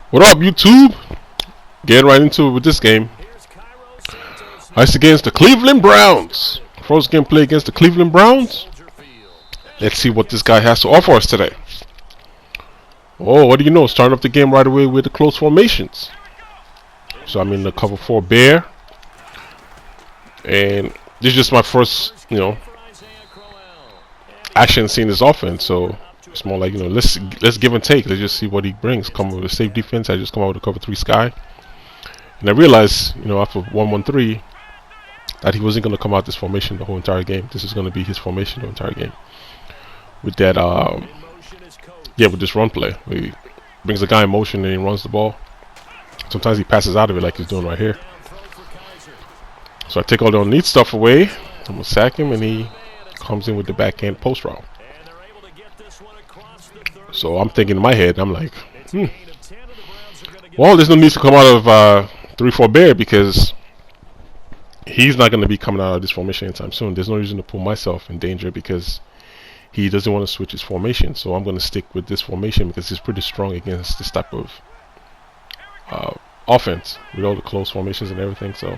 What up, YouTube? Getting right into it with this game. Ice against the Cleveland Browns. First game play against the Cleveland Browns. Let's see what this guy has to offer us today. Oh, what do you know? Starting up the game right away with the close formations. So I'm in the cover 4 bear. And this is just my first, action seeing this offense. So it's more like, let's give and take. Let's just see what he brings. Come with a safe defense. I just come out with a cover 3 sky. And I realized, after 1-1-3, that he wasn't going to come out this formation the whole entire game. This is going to be his formation the entire game. With that, with this run play. He brings the guy in motion and he runs the ball. Sometimes he passes out of it like he's doing right here. So I take all the neat stuff away. I'm going to sack him and he comes in with the backhand post route. So I'm thinking in my head, I'm like, well, there's no need to come out of 3-4 bear because he's not going to be coming out of this formation anytime soon. There's no reason to put myself in danger because he doesn't want to switch his formation. So I'm going to stick with this formation because he's pretty strong against this type of offense with all the close formations and everything. So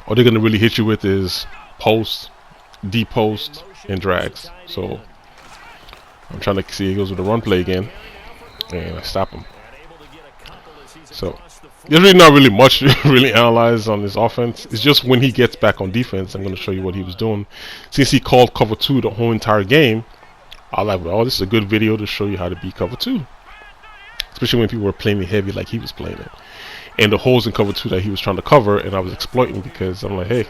all they're going to really hit you with is post, deep post, and drags. So I'm trying to see he goes with the run play again, and I stop him. So there's really not really much to really analyze on this offense. It's just when he gets back on defense, I'm going to show you what he was doing. Since he called cover 2 the whole entire game, I like, oh, this is a good video to show you how to beat cover 2. Especially when people were playing it heavy like he was playing it. And the holes in cover 2 that he was trying to cover, and I was exploiting because I'm like, hey,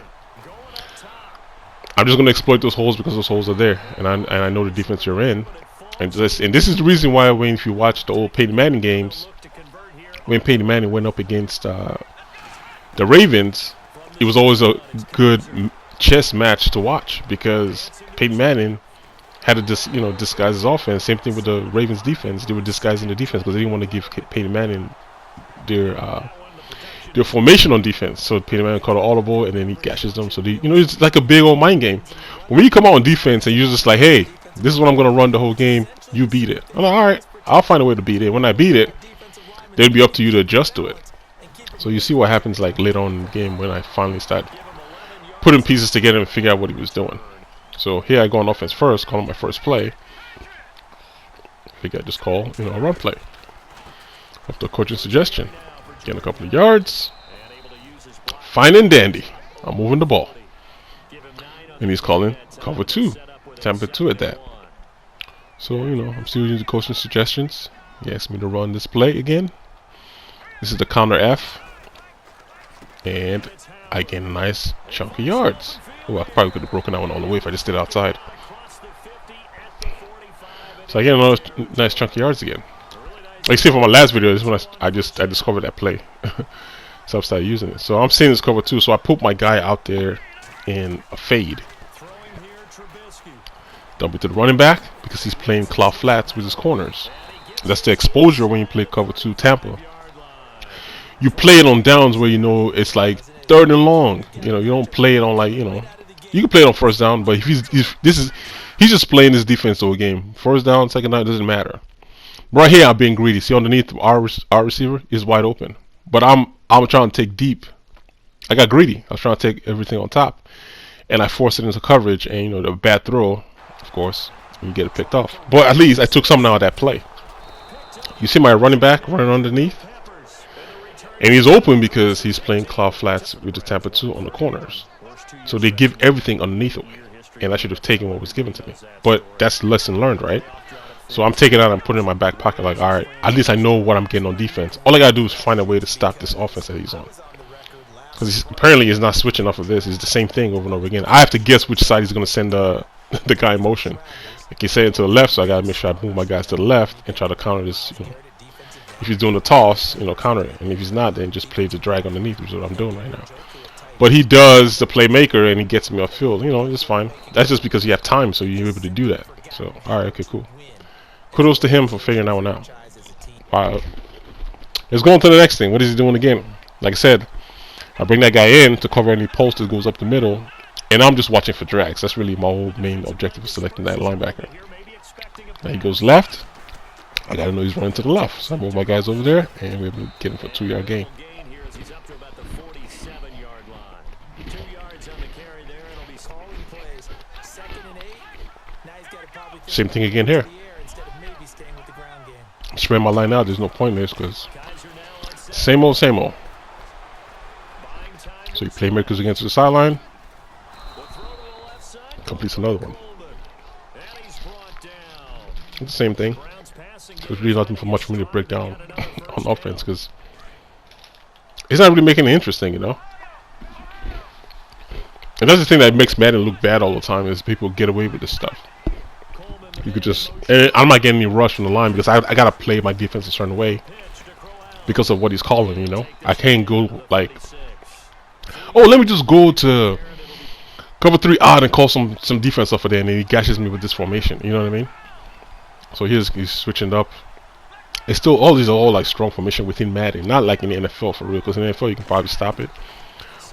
I'm just going to exploit those holes because those holes are there. And I know the defense you're in. And this is the reason why if you watch the old Peyton Manning games, when Peyton Manning went up against the Ravens, it was always a good chess match to watch because Peyton Manning had to disguise his offense. Same thing with the Ravens defense. They were disguising the defense because they didn't want to give Peyton Manning their formation on defense. So Peyton Manning caught an audible and then he gashes them. So it's like a big old mind game. When you come out on defense and you're just like, hey, this is what I'm going to run the whole game, you beat it. I'm like, alright, I'll find a way to beat it. When I beat it, it'll be up to you to adjust to it. So you see what happens like later on in the game when I finally start putting pieces together and figure out what he was doing. So here I go on offense first, call my first play. I think I just call, a run play. After a coaching suggestion. Getting a couple of yards. Fine and dandy. I'm moving the ball. And he's calling cover 2. Tampa 2 at that. So, I'm still using the coaching suggestions. He asked me to run this play again. This is the counter F. And I get a nice chunk of yards. Oh, I probably could have broken that one all the way if I just did it outside. So I get another nice chunk of yards again. Like you see from my last video, this one I discovered that play. So I started using it. So I'm seeing this cover 2. So I put my guy out there in a fade. Dump it to the running back because he's playing cloud flats with his corners. That's the exposure when you play cover 2 Tampa. You play it on downs where it's like 3rd and long. You don't play it on like you can play it on first down, but if he's just playing his defense the whole game. First down, second down, it doesn't matter. Right here I'm being greedy. See underneath our receiver is wide open, but I'm trying to take deep. I got greedy. I was trying to take everything on top, and I forced it into coverage. And the bad throw, of course, you get it picked off. But at least I took something out of that play. You see my running back running underneath? And he's open because he's playing cloud flats with the Tampa 2 on the corners. So they give everything underneath away. And I should have taken what was given to me. But that's lesson learned, right? So I'm taking it out and putting it in my back pocket like, alright, at least I know what I'm getting on defense. All I gotta do is find a way to stop this offense that he's on. Because apparently he's not switching off of this. It's the same thing over and over again. I have to guess which side he's going to send the guy in motion. Like he's saying to the left, so I got to make sure I move my guys to the left and try to counter this. If he's doing the toss, counter it. And if he's not, then just play the drag underneath, which is what I'm doing right now. But he does the playmaker and he gets me off field. It's fine. That's just because you have time, so you're able to do that. So, alright, okay, cool. Kudos to him for figuring that one out. Alright. Let's go on to the next thing. What is he doing again? Like I said, I bring that guy in to cover any post that goes up the middle. And I'm just watching for drags. That's really my whole main objective, is selecting that linebacker. Now he goes left. I gotta know he's running to the left. So I move my guys over there, and we're able to get him for a 2-yard gain. Same thing again here. Spread my line out. There's no point in this because same old, same old. So you playmakers against the sideline. Completes another one. It's the same thing. There's really nothing for much for me to break down on offense because it's not really making it interesting, you know. And that's the thing that makes Madden look bad all the time is people get away with this stuff. You could just, I'm not getting any rush from the line because I gotta play my defense a certain way because of what he's calling, you know. I can't go like, oh, let me just go to cover 3 odd and call some defense off of there, and then he gashes me with this formation. You know what I mean? So he's switching up. It's still all these are all like strong formation within Madden, not like in the NFL for real. Because in the NFL you can probably stop it,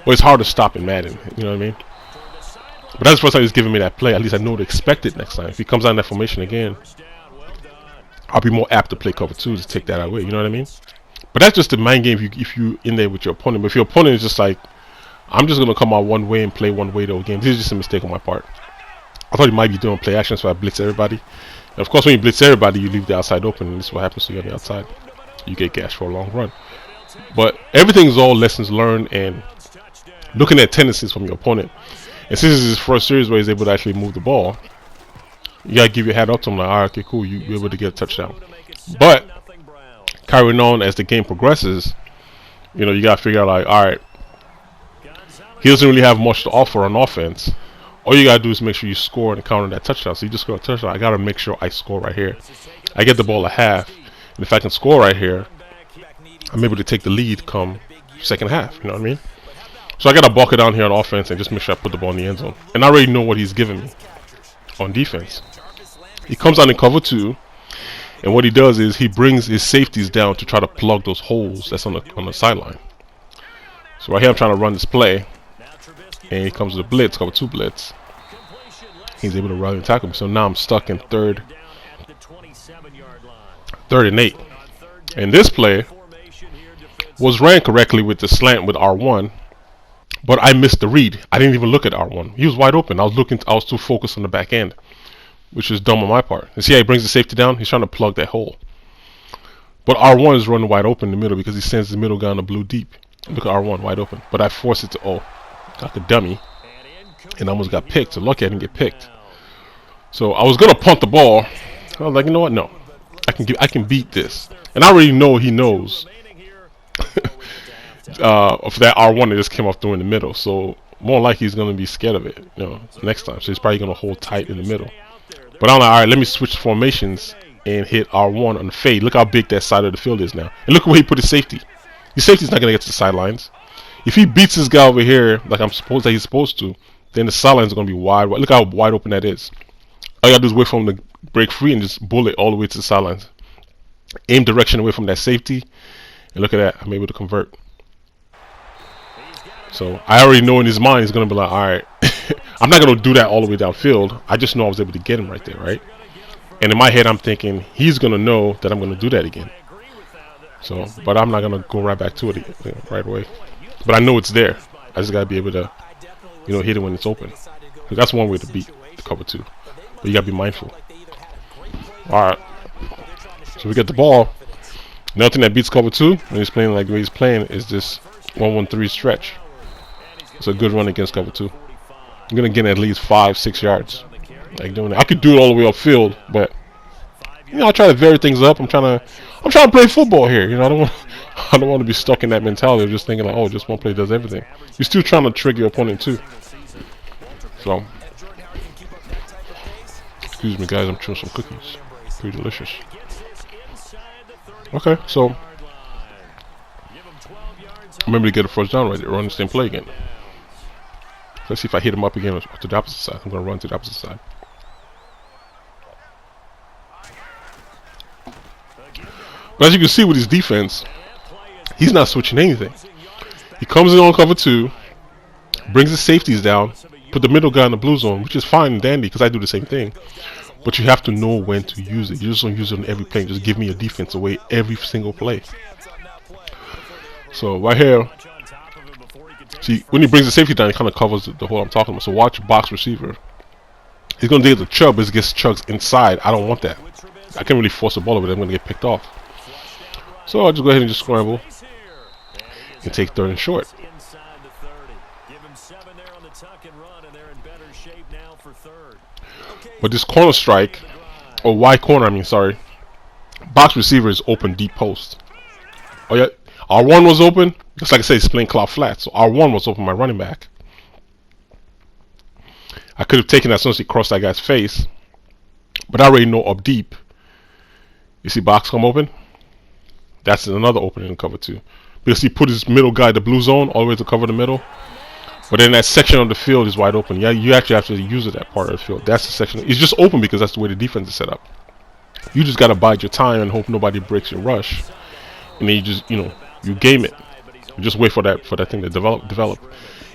but it's hard to stop in Madden. You know what I mean? But that's the first time he's giving me that play. At least I know to expect it next time. If he comes out in that formation again, I'll be more apt to play cover 2 to take that away. You know what I mean? But that's just the mind game if you in there with your opponent. But if your opponent is just like, I'm just gonna come out one way and play one way the whole game. This is just a mistake on my part. I thought he might be doing play action, so I blitz everybody. And of course, when you blitz everybody, you leave the outside open, and this is what happens to you on the outside. You get gashed for a long run. But everything's all lessons learned and looking at tendencies from your opponent. And since this is his first series where he's able to actually move the ball, you gotta give your hat up to him. Like, all right, okay, cool, you're able to get a touchdown. But carrying on as the game progresses, you know, you gotta figure out like, all right, he doesn't really have much to offer on offense. All you gotta do is make sure you score and counter that touchdown. So you just score a touchdown. I gotta make sure I score right here. I get the ball a half, and if I can score right here, I'm able to take the lead come second half. You know what I mean? So I gotta bulk it down here on offense and just make sure I put the ball in the end zone. And I already know what he's giving me on defense. He comes out in cover 2, and what he does is he brings his safeties down to try to plug those holes that's on the sideline. So right here I'm trying to run this play, and he comes with a blitz, cover 2 blitz. He's able to run and tackle me. So now I'm stuck in third and 8. And this play was ran correctly with the slant with R1, but I missed the read. I didn't even look at R1. He was wide open. I was too focused on the back end, which is dumb on my part. And see how he brings the safety down? He's trying to plug that hole. But R1 is running wide open in the middle because he sends the middle guy on the blue deep. Look at R1 wide open. But I forced it to got the dummy and almost got picked. So lucky I didn't get picked. So I was gonna punt the ball. I was like, you know what? No, I can beat this. And I already know he knows of that R1 that just came off through in the middle. So more like he's gonna be scared of it, you know, next time. So he's probably gonna hold tight in the middle. But I'm like, all right, let me switch formations and hit R1 on the fade. Look how big that side of the field is now. And look where he put his safety. His safety's not gonna get to the sidelines. If he beats this guy over here, like he's supposed to, then the sidelines are gonna be wide. Look how wide open that is. All you gotta do is wait for him to break free and just bullet all the way to the sidelines. Aim direction away from that safety, and look at that. I'm able to convert. So I already know in his mind he's gonna be like, all right, I'm not gonna do that all the way downfield. I just know I was able to get him right there, right? And in my head, I'm thinking he's gonna know that I'm gonna do that again. So, but I'm not gonna go right back to it right away. But I know it's there. I just gotta be able to, you know, hit it when it's open. Because that's one way to beat the cover 2. But you gotta be mindful. Alright. So we get the ball. Nothing that beats cover 2 when he's playing like the way he's playing is this 1-1-3 stretch. It's a good run against cover 2. I'm gonna get at least 5-6 yards. Like doing that. I could do it all the way upfield, but you know, I try to vary things up. I'm trying to play football here. You know, I don't want to be stuck in that mentality of just thinking like, oh, just one play does everything. You're still trying to trick your opponent too. So, excuse me, guys. I'm chewing some cookies. Pretty delicious. Okay, so remember to get a first down right there. Run the same play again. Let's see if I hit him up again to the opposite side. I'm gonna run to the opposite side. But as you can see with his defense, he's not switching anything. He comes in on cover 2, brings his safeties down, put the middle guy in the blue zone, which is fine and dandy because I do the same thing. But you have to know when to use it. You just don't use it on every play. Just give me a defense away every single play. So right here, see, when he brings the safety down, it kind of covers the hole I'm talking about. So watch box receiver. He's going to get the chub, but he gets chugs inside. I don't want that. I can't really force the ball over there. I'm going to get picked off. So I'll just go ahead and just scramble and take third and short. But this corner strike, or Y corner, I mean, sorry, box receiver is open deep post. Oh yeah, R1 was open. Just like I said, it's playing cloud flat, so R1 was open, my running back. I could have taken that as soon as he crossed that guy's face, but I already know up deep. You see box come open? That's another opening in cover 2. Because he put his middle guy, the blue zone, all the way to cover the middle. But then that section of the field is wide open. Yeah, you actually have to use it, that part of the field. That's the section. It's just open because that's the way the defense is set up. You just got to bide your time and hope nobody breaks your rush. And then you just, you game it. You just wait for that thing to develop.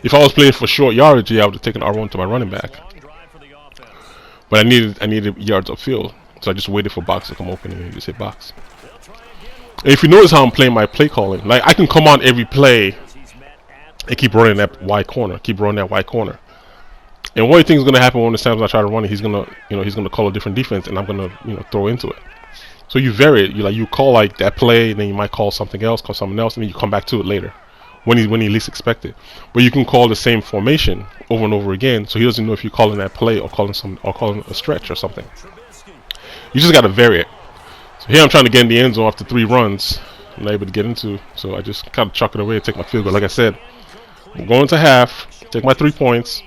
If I was playing for short yardage, yeah, I would have taken R1 to my running back. But I needed yards upfield. So I just waited for box to come open and just hit box. And if you notice how I'm playing my play calling, like I can come on every play and keep running that wide corner, And one thing is going to happen when the times I try to run it, he's going to call a different defense, and I'm going to, throw into it. So you vary it. You call like that play, and then you might call something else, and then you come back to it later, when he least expect it. But you can call the same formation over and over again, so he doesn't know if you're calling that play or calling a stretch or something. You just got to vary it. So here I'm trying to get in the end zone after 3 runs. I'm not able to get into, so I just kind of chuck it away and take my field goal. Like I said, I'm going to half, take my 3 points.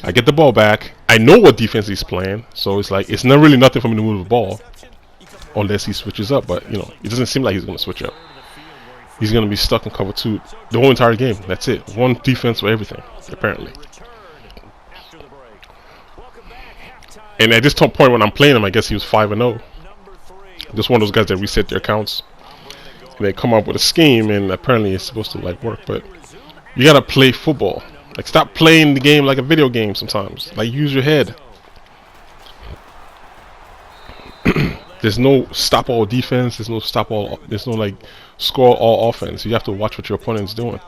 I get the ball back. I know what defense he's playing, so it's like it's not really nothing for me to move the ball unless he switches up. But it doesn't seem like he's going to switch up. He's going to be stuck in cover 2 the whole entire game. That's it. One defense for everything, apparently. And at this point when I'm playing him, I guess he was 5-0. Just one of those guys that reset their accounts and they come up with a scheme, and apparently it's supposed to work. But you gotta play football. Like, stop playing the game like a video game sometimes. Like, use your head. There's no stop all defense. There's no score all offense. You have to watch what your opponent's doing.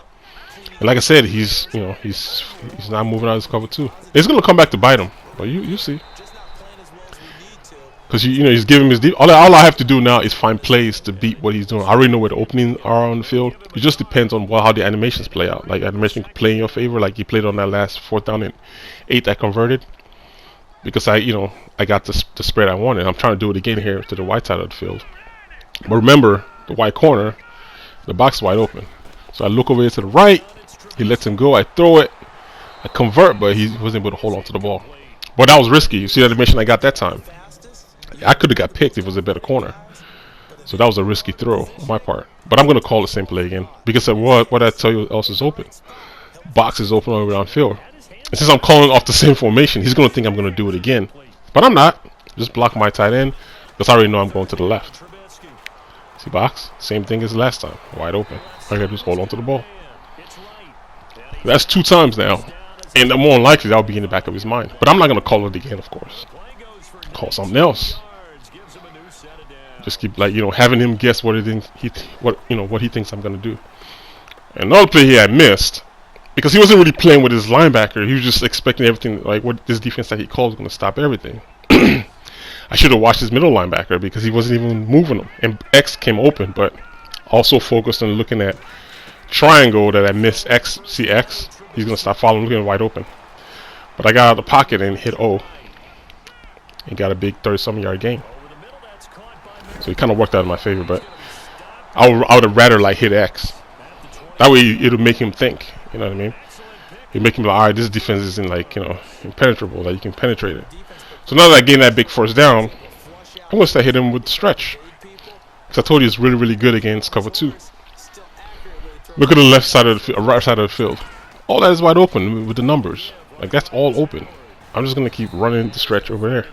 And like I said, he's not moving out of his cover 2. It's gonna come back to bite him. But you see. Because he's giving his deep. All I have to do now is find plays to beat what he's doing. I already know where the openings are on the field. It just depends on how the animations play out. Like, animation can play in your favor, like he played on that last 4th down and 8 that converted. Because I got the spread I wanted. I'm trying to do it again here to the right side of the field. But remember, the white corner, the box is wide open. So I look over here to the right. He lets him go. I throw it. I convert, but he wasn't able to hold on to the ball. But that was risky. You see the animation I got that time. I could have got picked if it was a better corner. So that was a risky throw on my part. But I'm going to call the same play again. Because of what I tell you else is open. Box is open all around field. And since I'm calling off the same formation, he's going to think I'm going to do it again. But I'm not. Just block my tight end. Because I already know I'm going to the left. See box? Same thing as last time. Wide open. All I got to do is hold on to the ball. That's 2 times now. And more than likely, that'll be in the back of his mind. But I'm not going to call it again, of course. Call something else. Just keep having him guess what he thinks I'm gonna do. Another play here I missed because he wasn't really playing with his linebacker. He was just expecting everything, like what this defense that he called was gonna stop everything. I should have watched his middle linebacker because he wasn't even moving him. And X came open, but also focused on looking at triangle that I missed. X, see X. He's gonna stop following, looking wide open. But I got out of the pocket and hit O. And got a big 30-something yard gain. So he kind of worked out in my favor, but I would have rather hit X. That way it'll make him think. You know what I mean? It'll make him like, alright, this defense isn't impenetrable. That you can penetrate it. So now that I gained that big 1st down, I'm gonna start hitting him with the stretch. Because I told you it's really, really good against cover 2. Look at the left side of the field, right side of the field. All that is wide open with the numbers. Like, that's all open. I'm just gonna keep running the stretch over there.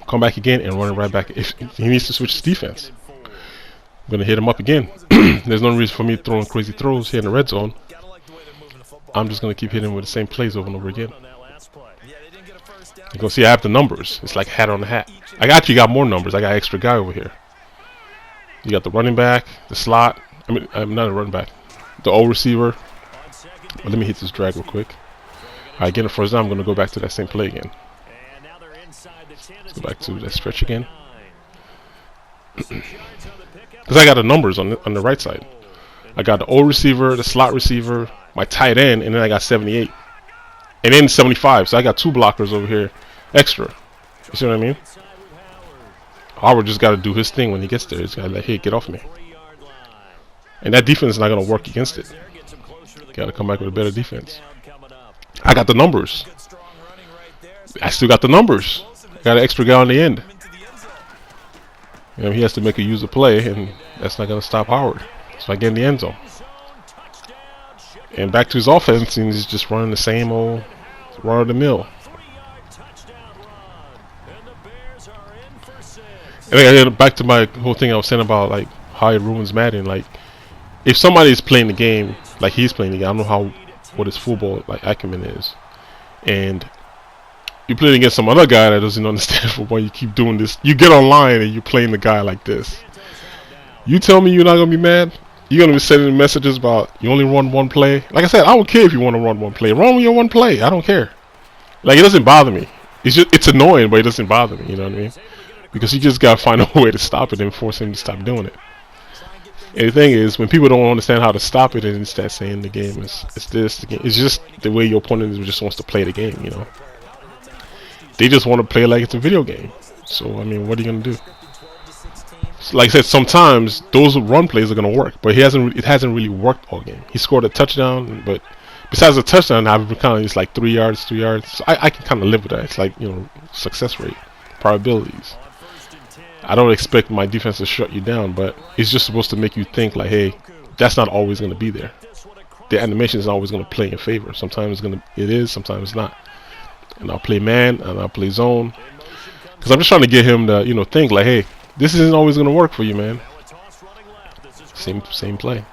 Come back again and run it right back. If he needs to switch his defense, I'm gonna hit him up again. There's no reason for me throwing crazy throws here in the red zone. I'm just gonna keep hitting him with the same plays over and over again. You can see I have the numbers. It's like hat on the hat. I actually got more numbers. I got extra guy over here. You got the running back, the slot. I mean, I'm not a running back. The O receiver. Well, let me hit this drag real quick. Alright, getting the first down. I'm going to go back to that same play again. Let's go back to that stretch again. Because I got the numbers on the right side. I got the O receiver, the slot receiver, my tight end, and then I got 78. And then 75. So I got 2 blockers over here extra. You see what I mean? Howard just got to do his thing when he gets there. He's got to like, hey, get off me. And that defense is not going to work against it. Got to come back with a better defense. I got the numbers. I still got the numbers. Got an extra guy on the end. You know, he has to make a user play, and that's not going to stop Howard. So I get in the end zone. And back to his offense, and he's just running the same old run of the mill. And I get back to my whole thing I was saying about like how it ruins Madden. Like, if somebody is playing the game like he's playing the game, I don't know what his football like acumen is, and you play against some other guy that doesn't understand football. You keep doing this. You get online and you're playing the guy like this. You tell me you're not gonna be mad? You're gonna be sending messages about you only run one play. Like I said, I don't care if you want to run one play. Run your one play. I don't care. Like, it doesn't bother me. It's annoying, but it doesn't bother me. You know what I mean? Because you just gotta find a way to stop it and force him to stop doing it. And the thing is, when people don't understand how to stop it, and start saying the game is this, the game, it's just the way your opponent just wants to play the game. You know, they just want to play like it's a video game. So I mean, what are you gonna do? So, like I said, sometimes those run plays are gonna work, but it hasn't really worked all game. He scored a touchdown, but besides the touchdown, I've been kind of it's like 3 yards, 2 yards. So I can kind of live with that. It's like, you know, success rate, probabilities. I don't expect my defense to shut you down, but it's just supposed to make you think like, hey, that's not always going to be there. The animation is always going to play in favor. Sometimes it is, sometimes it's not. And I'll play man, and I'll play zone, because I'm just trying to get him to, you know, think like, hey, this isn't always going to work for you, man. Same play,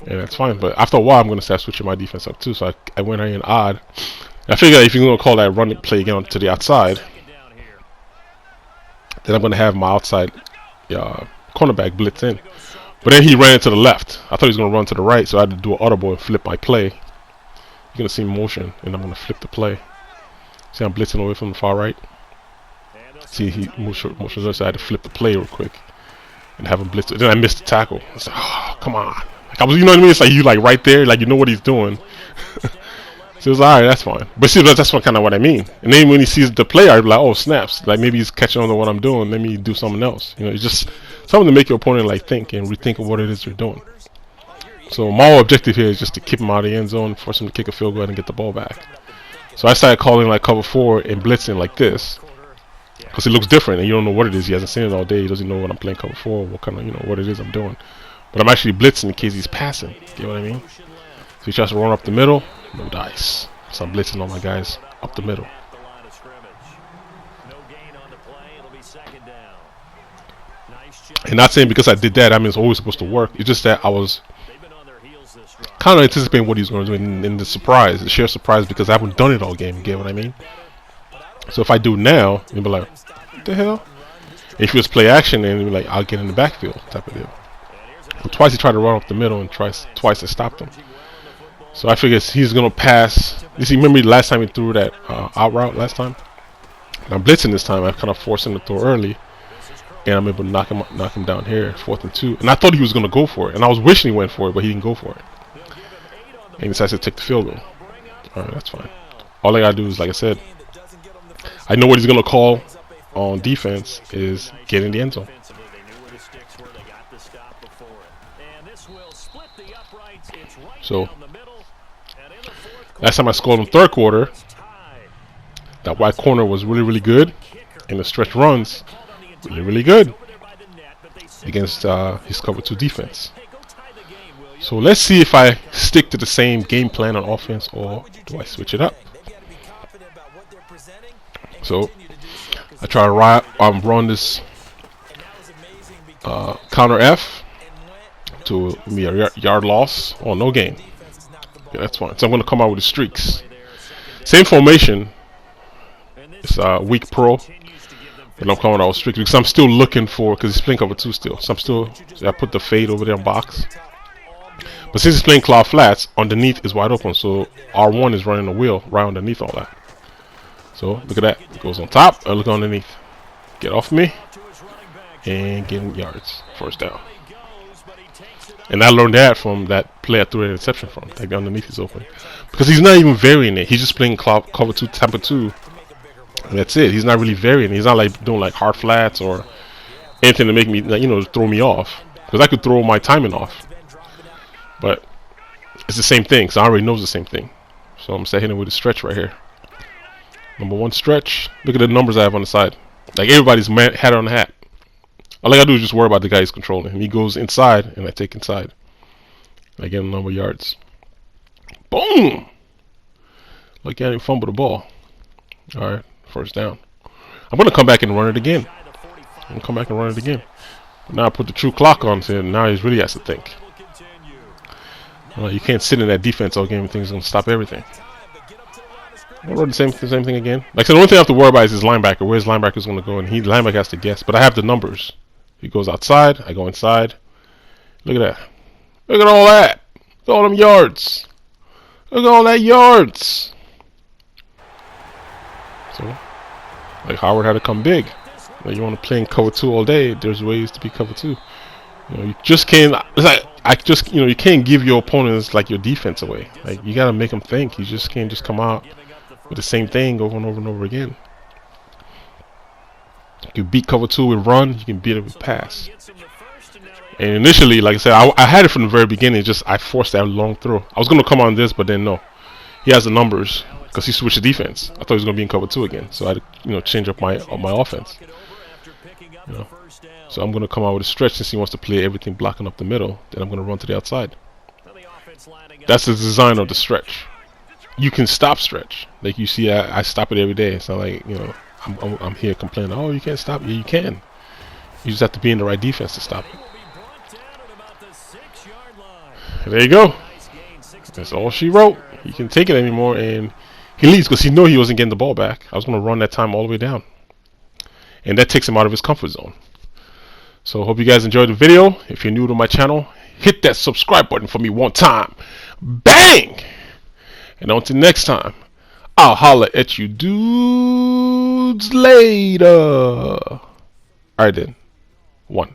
and that's fine. But after a while, I'm going to start switching my defense up too. So I went in odd. I figured if you're going to call that run play again to the outside, then I'm going to have my outside cornerback blitz in. But then he ran it to the left. I thought he was going to run to the right, so I had to do an audible and flip my play. You're going to see motion, and I'm going to flip the play. See, I'm blitzing away from the far right. See, he motions, so I had to flip the play real quick and have him blitz. Then I missed the tackle. I was like, oh, come on. Like, you know what I mean? It's like you like right there, like you know what he's doing. So it's alright, that's fine. But see, that's kind of what I mean. And then when he sees the play, I'd be like, oh, snaps. Like, maybe he's catching on to what I'm doing. Let me do something else. You know, it's just something to make your opponent like think and rethink of what it is you're doing. So my whole objective here is just to keep him out of the end zone, force him to kick a field goal and get the ball back. So I started calling like cover 4 and blitzing like this, because it looks different and you don't know what it is. He hasn't seen it all day. He doesn't know what I'm playing cover 4, what kind of, you know, what it is I'm doing. But I'm actually blitzing in case he's passing. You know what I mean? So he tries to run up the middle. No dice. So I'm blitzing all my guys up the middle. And not saying because I did that, I mean it's always supposed to work. It's just that I was kind of anticipating what he's going to do in the surprise, the sheer surprise, because I haven't done it all game. You get what I mean? So if I do now, you'll be like, what the hell? If you just play action, and you'll be like, I'll get in the backfield type of deal. But twice he tried to run up the middle, and twice I stopped him. So I figured he's going to pass. You see, remember the last time he threw that out route last time? I'm blitzing this time. I kind of forced him to throw early. And I'm able to knock him down here, 4th and 2. And I thought he was going to go for it. And I was wishing he went for it, but he didn't go for it. And he decides to take the field goal. Alright, that's fine. All I got to do is, like I said, I know what he's going to call on defense is get in the end zone. So, last time I scored in the 3rd quarter, that white corner was really, really good. And the stretch runs, really, really good against his cover 2 defense. So let's see if I stick to the same game plan on offense or do I switch it up. So I try to run this counter F to me a yard loss or no gain. Yeah, that's fine. So I'm going to come out with the streaks. Same formation, It's weak pro, but I'm coming out strictly because I'm still looking for, because he's playing cover 2 still. So I put the fade over there in box. But since he's playing cloud flats, underneath is wide open, so R1 is running the wheel right underneath all that. So look at that. It goes on top, look underneath. Get off me, and get in yards. First down. And I learned that from that play I threw an interception from. Like underneath is open. Because he's not even varying it. He's just playing cover 2, Tampa 2. And that's it. He's not really varying. He's not like doing like hard flats or anything to make me, you know, throw me off. Because I could throw my timing off. But it's the same thing. So I already know it's the same thing. So I'm going to start hitting with a stretch right here. Number 1 stretch. Look at the numbers I have on the side. Like everybody's hat on the hat. All I gotta do is just worry about the guy who's controlling him. He goes inside, and I take inside. I get a number of yards. Boom! Like I didn't fumble the ball. Alright, first down. I'm gonna come back and run it again. Now I put the true clock on, so now he really has to think. You can't sit in that defense all game and think it's gonna stop everything. I'll run the same thing again. Like I said, the only thing I have to worry about is his linebacker. Where his linebacker is gonna go, and linebacker has to guess. But I have the numbers. He goes outside, I go inside. Look at that. Look at all that. Look at all them yards. Look at all that yards. So, like Howard had to come big. Like you want to play in cover 2 all day, there's ways to be cover 2. You know, you just can't, it's like, you know, you can't give your opponents like your defense away. Like you gotta make them think. You just can't just come out with the same thing over and over and over again. You can beat cover 2 with run, you can beat it with pass. And initially, like I said, I had it from the very beginning. Just I forced that long throw. I was gonna come on this, but then no. He has the numbers because he switched the defense. I thought he was gonna be in cover 2 again, so I had to, you know, change up my offense. You know, so I'm gonna come out with a stretch since he wants to play everything blocking up the middle. Then I'm gonna run to the outside. That's the design of the stretch. You can stop stretch, like you see. I stop it every day. It's not like, you know, I'm here complaining. Oh, you can't stop. Yeah, you can. You just have to be in the right defense to stop it. There you go. That's all she wrote. He can take it anymore, and he leaves because he knew he wasn't getting the ball back. I was going to run that time all the way down, and that takes him out of his comfort zone. So hope you guys enjoyed the video. If you're new to my channel, hit that subscribe button for me one time. Bang! And until next time, I'll holler at you dudes later. Alright then. 1.